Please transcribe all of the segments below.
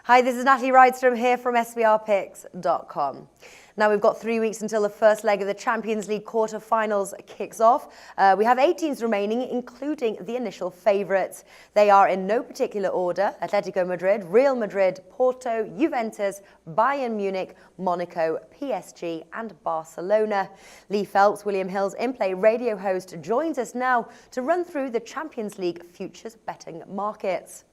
Hi, this is Natalie Rydstrom here from SBRpicks.com. Now we've got 3 weeks until the first leg of the Champions League quarter-finals kicks off. We have 8 teams remaining, including the initial favourites. They are in no particular order: Atletico Madrid, Real Madrid, Porto, Juventus, Bayern Munich, Monaco, PSG and Barcelona. Lee Phelps, William Hill's in-play radio host, joins us now to run through the Champions League futures betting markets.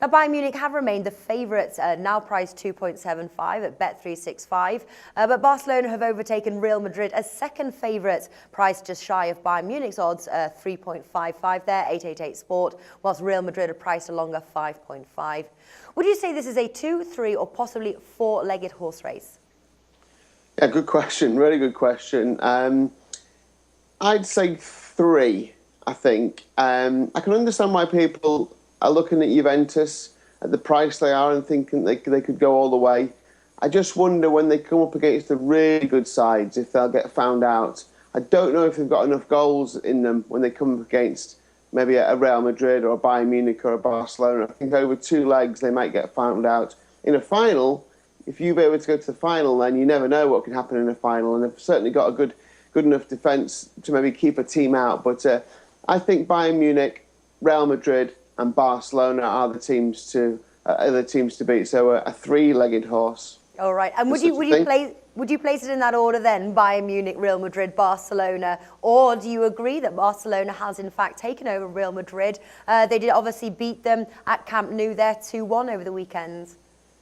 Now, Bayern Munich have remained the favourites, now priced 2.75 at Bet365, but Barcelona have overtaken Real Madrid as second favourites, priced just shy of Bayern Munich's odds, 3.55 there, 888 Sport, whilst Real Madrid are priced a longer 5.5. Would you say this is a 2, 3 or possibly 4-legged horse race? Yeah, good question, really good question. I'd say 3, I think. I can understand why people are looking at Juventus at the price they are and thinking they could go all the way. I just wonder when they come up against the really good sides if they'll get found out. I don't know if they've got enough goals in them when they come up against maybe a Real Madrid or a Bayern Munich or a Barcelona. I think over 2 legs they might get found out. In a final, if you're able to go to the final, then you never know what can happen in a final, and they've certainly got a good enough defence to maybe keep a team out. But I think Bayern Munich, Real Madrid and Barcelona are the teams to beat. So a 3-legged horse. All right. And would you place it in that order then? Bayern Munich, Real Madrid, Barcelona, or do you agree that Barcelona has in fact taken over Real Madrid? They did obviously beat them at Camp Nou there 2-1 over the weekend.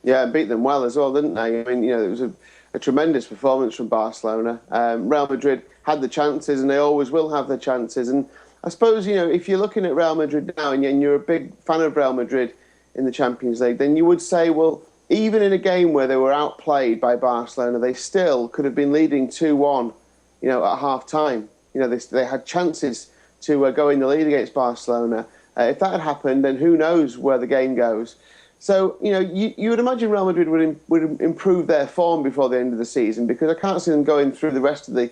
Yeah, and beat them well as well, didn't they? I mean, it was a tremendous performance from Barcelona. Real Madrid had the chances, and they always will have the chances. And I suppose, if you're looking at Real Madrid now and you're a big fan of Real Madrid in the Champions League, then you would say, well, even in a game where they were outplayed by Barcelona, they still could have been leading 2-1, at half-time. They had chances to go in the lead against Barcelona. If that had happened, then who knows where the game goes. So, you would imagine Real Madrid would improve their form before the end of the season, because I can't see them going through the rest of the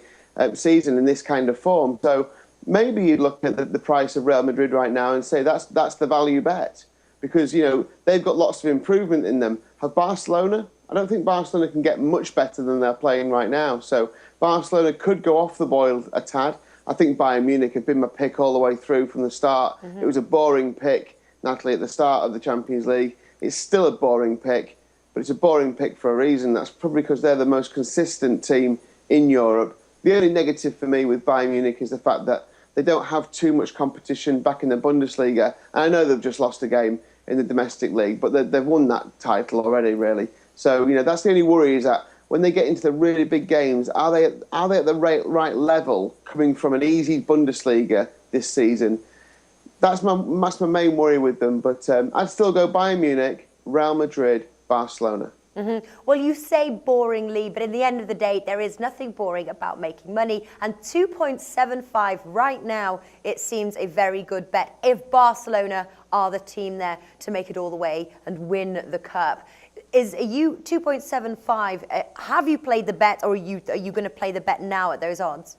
season in this kind of form. So maybe you'd look at the price of Real Madrid right now and say that's the value bet, because they've got lots of improvement in them. Have Barcelona? I don't think Barcelona can get much better than they're playing right now. So Barcelona could go off the boil a tad. I think Bayern Munich have been my pick all the way through from the start. It was a boring pick, Natalie, at the start of the Champions League. It's still a boring pick, but it's a boring pick for a reason. That's probably because they're the most consistent team in Europe. The only negative for me with Bayern Munich is the fact that they don't have too much competition back in the Bundesliga. And I know they've just lost a game in the domestic league, but they've won that title already, really. So, that's the only worry, is that when they get into the really big games, are they at the right level coming from an easy Bundesliga this season? That's my main worry with them. But I'd still go Bayern Munich, Real Madrid, Barcelona. Well, you say boringly, but in the end of the day, there is nothing boring about making money. And 2.75 right now, it seems a very good bet if Barcelona are the team there to make it all the way and win the cup. Are you 2.75? Have you played the bet, or are you going to play the bet now at those odds?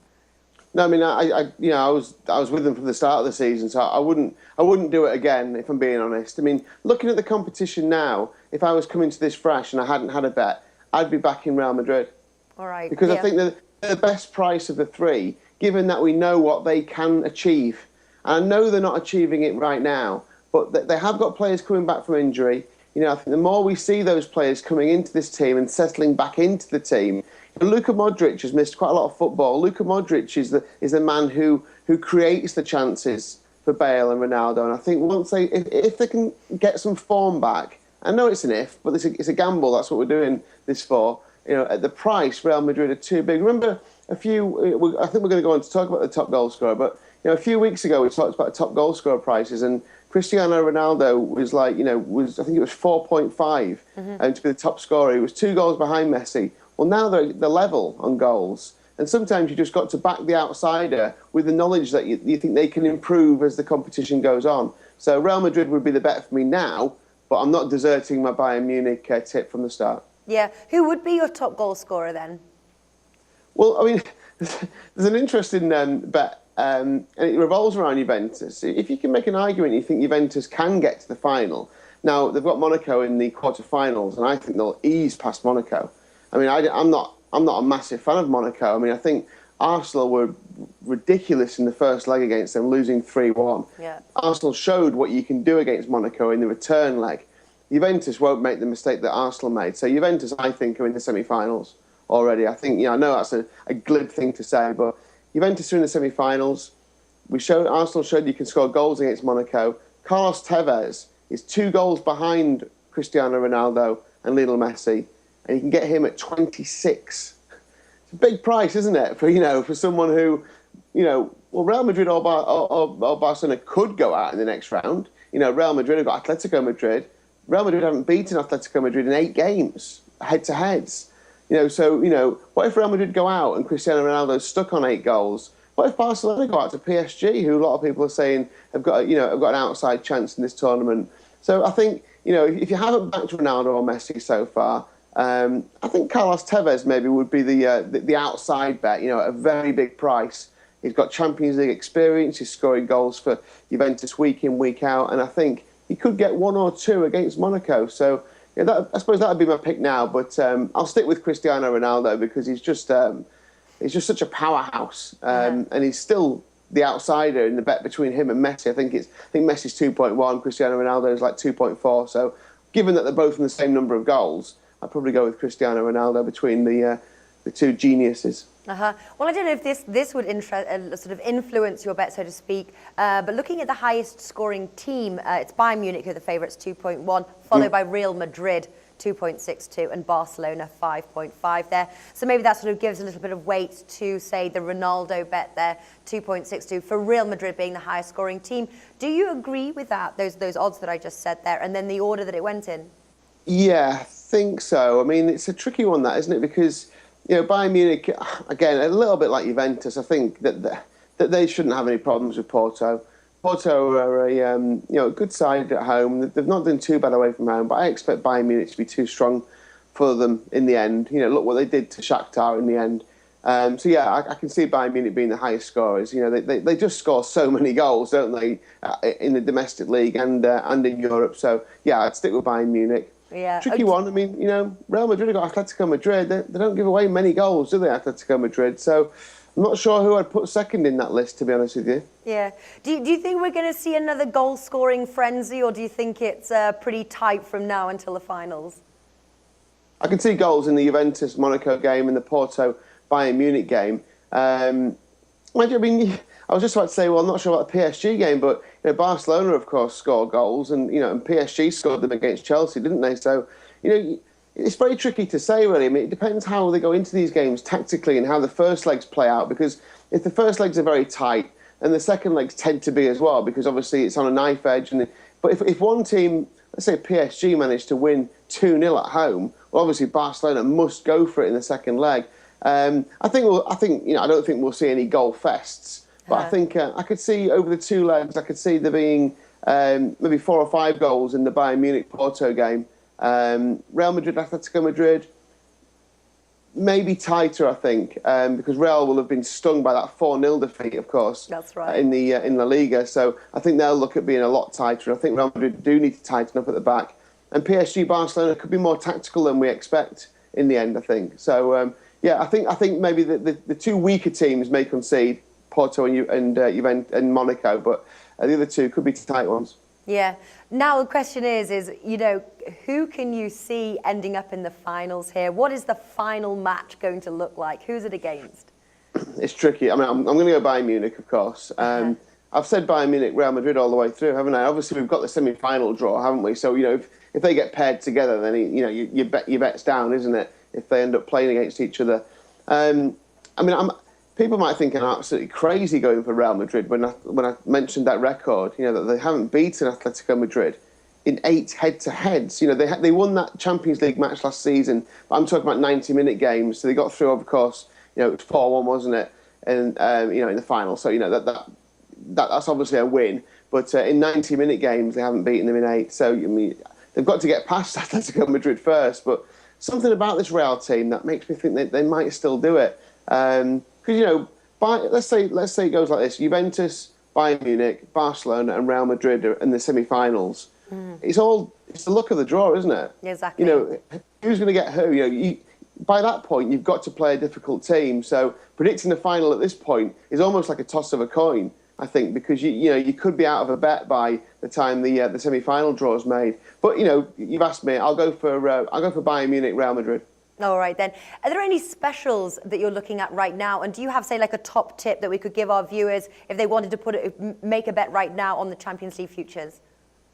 No, I mean, I was with them from the start of the season, so I wouldn't do it again, if I'm being honest. I mean, looking at the competition now, if I was coming to this fresh and I hadn't had a bet, I'd be backing Real Madrid. All right. Because I think they're the best price of the 3, given that we know what they can achieve. And I know they're not achieving it right now, but they have got players coming back from injury. I think the more we see those players coming into this team and settling back into the team. Luka Modric has missed quite a lot of football. Luka Modric is the man who creates the chances for Bale and Ronaldo. And I think if they can get some form back, I know it's an if, but it's a gamble. That's what we're doing this for. At the price, Real Madrid are too big. Remember I think we're going to go on to talk about the top goal scorer, but a few weeks ago we talked about top goal scorer prices, and Cristiano Ronaldo was I think it was 4.5 to be the top scorer. He was 2 goals behind Messi. Well, now they're level on goals. And sometimes you just got to back the outsider with the knowledge that you think they can improve as the competition goes on. So Real Madrid would be the bet for me now, but I'm not deserting my Bayern Munich tip from the start. Yeah. Who would be your top goal scorer then? Well, I mean, there's an interesting bet, and it revolves around Juventus. If you can make an argument, you think Juventus can get to the final, Now they've got Monaco in the quarterfinals, and I think they'll ease past Monaco. I mean, I'm not a massive fan of Monaco. I mean, I think Arsenal were ridiculous in the first leg against them, losing 3-1. Yeah. Arsenal showed what you can do against Monaco in the return leg. Juventus won't make the mistake that Arsenal made. So Juventus, I think, are in the semi-finals already. I think, I know that's a glib thing to say, but Juventus are in the semi-finals. Arsenal showed you can score goals against Monaco. Carlos Tevez is 2 goals behind Cristiano Ronaldo and Lionel Messi, and you can get him at 26. It's a big price, isn't it, for someone who, Real Madrid or Barcelona could go out in the next round. Real Madrid have got Atletico Madrid. Real Madrid haven't beaten Atletico Madrid in 8 games, head-to-heads. What if Real Madrid go out and Cristiano Ronaldo's stuck on 8 goals? What if Barcelona go out to PSG, who a lot of people are saying have got an outside chance in this tournament? So I think, if you haven't backed Ronaldo or Messi so far, I think Carlos Tevez maybe would be the outside bet, at a very big price. He's got Champions League experience. He's scoring goals for Juventus week in, week out, and I think he could get 1 or 2 against Monaco. So I suppose that would be my pick now. But I'll stick with Cristiano Ronaldo because he's just such a powerhouse, and he's still the outsider in the bet between him and Messi. I think Messi's 2.1, Cristiano Ronaldo is like 2.4. So given that they're both in the same number of goals, I'd probably go with Cristiano Ronaldo between the 2 geniuses. Well, I don't know if this would sort of influence your bet, so to speak. But looking at the highest scoring team, it's Bayern Munich who are the favourites, 2.1, followed by Real Madrid, 2.62, and Barcelona, 5.5 there. So maybe that sort of gives a little bit of weight to, say, the Ronaldo bet there, 2.62, for Real Madrid being the highest scoring team. Do you agree with that, those odds that I just said there, and then the order that it went in? Yeah, I think so. I mean, it's a tricky one, that, isn't it? Because Bayern Munich, again, a little bit like Juventus, I think that they shouldn't have any problems with Porto. Porto are a good side at home. They've not done too bad away from home, but I expect Bayern Munich to be too strong for them in the end. Look what they did to Shakhtar in the end. So yeah, I can see Bayern Munich being the highest scorers. They just score so many goals, don't they, in the domestic league and in Europe. So yeah, I'd stick with Bayern Munich. Yeah. Tricky one. I mean, Real Madrid have got Atletico Madrid. They don't give away many goals, do they, Atletico Madrid? So I'm not sure who I'd put second in that list, to be honest with you. Yeah. Do you think we're going to see another goal-scoring frenzy, or do you think it's pretty tight from now until the finals? I can see goals in the Juventus-Monaco game and the Porto-Bayern Munich game. I was just about to say, well, I'm not sure about the PSG game, but Barcelona, of course, scored goals, and and PSG scored them against Chelsea, didn't they? So, it's very tricky to say, really. I mean, it depends how they go into these games tactically and how the first legs play out. Because if the first legs are very tight, and the second legs tend to be as well, because obviously it's on a knife edge. But if one team, let's say PSG, managed to win 2-0 at home, well, obviously Barcelona must go for it in the second leg. I don't think we'll see any goal fests. But I think I could see over the 2 legs, I could see there being maybe 4 or 5 goals in the Bayern Munich-Porto game. Real Madrid, Atletico Madrid, maybe tighter, I think, because Real will have been stung by that 4-0 defeat, of course. That's right. In La Liga. So I think they'll look at being a lot tighter. I think Real Madrid do need to tighten up at the back. And PSG, Barcelona could be more tactical than we expect in the end, I think. So, I think maybe the 2 weaker teams may concede, Porto and Juventus and Monaco, but the other 2 could be tight ones. Yeah. Now the question is, who can you see ending up in the finals here? What is the final match going to look like? Who's it against? It's tricky. I mean, I'm going to go Bayern Munich, of course. I've said Bayern Munich, Real Madrid all the way through, haven't I? Obviously, we've got the semi-final draw, haven't we? So, if they get paired together, then your bet's down, isn't it? If they end up playing against each other. People might think I'm absolutely crazy going for Real Madrid when I mentioned that record, that they haven't beaten Atletico Madrid in 8 head-to-heads. They won that Champions League match last season, but I'm talking about 90-minute games. So they got through, of course, it was 4-1, wasn't it? And in the final. So that's obviously a win. But in 90-minute games, they haven't beaten them in 8. So they've got to get past Atletico Madrid first. But something about this Real team that makes me think that they might still do it. Because, let's say it goes like this: Juventus, Bayern Munich, Barcelona and Real Madrid are in the semi-finals. it's the luck of the draw, isn't it? Exactly. You know, who's going to get who? You know, by that point, you've got to play a difficult team. So predicting the final at this point is almost like a toss of a coin, I think, because you could be out of a bet by the time the semi-final draw is made. But you've asked me, I'll go for Bayern Munich, Real Madrid. All right then. Are there any specials that you're looking at right now? And do you have, say, like a top tip that we could give our viewers if they wanted to make a bet right now on the Champions League futures?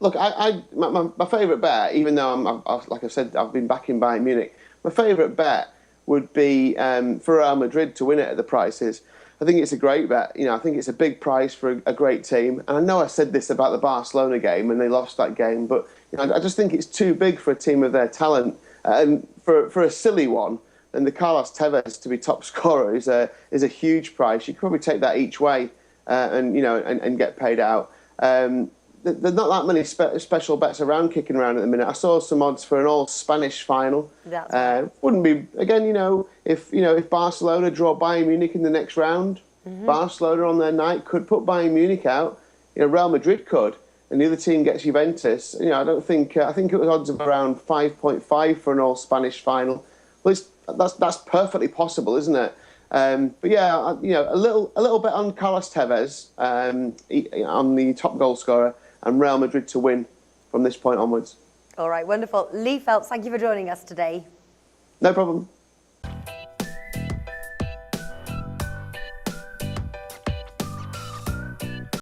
Look, my favourite bet, even though like I said, I've been backing Bayern Munich, my favourite bet would be for Real Madrid to win it at the prices. I think it's a great bet. I think it's a big price for a great team. And I know I said this about the Barcelona game and they lost that game, but I just think it's too big for a team of their talent. And for a silly one, and the Carlos Tevez to be top scorer is a huge price. You could probably take that each way, and get paid out. There's not that many special bets kicking around at the minute. I saw some odds for an all-Spanish final. That's right. Wouldn't be again. If Barcelona draw Bayern Munich in the next round, Barcelona on their night could put Bayern Munich out. Real Madrid could. And the other team gets Juventus. I think it was odds of around 5.5 for an all-Spanish final. Well, that's perfectly possible, isn't it? But yeah, a little bit on Carlos Tevez on the top goal scorer and Real Madrid to win from this point onwards. All right, wonderful. Lee Phelps, thank you for joining us today. No problem.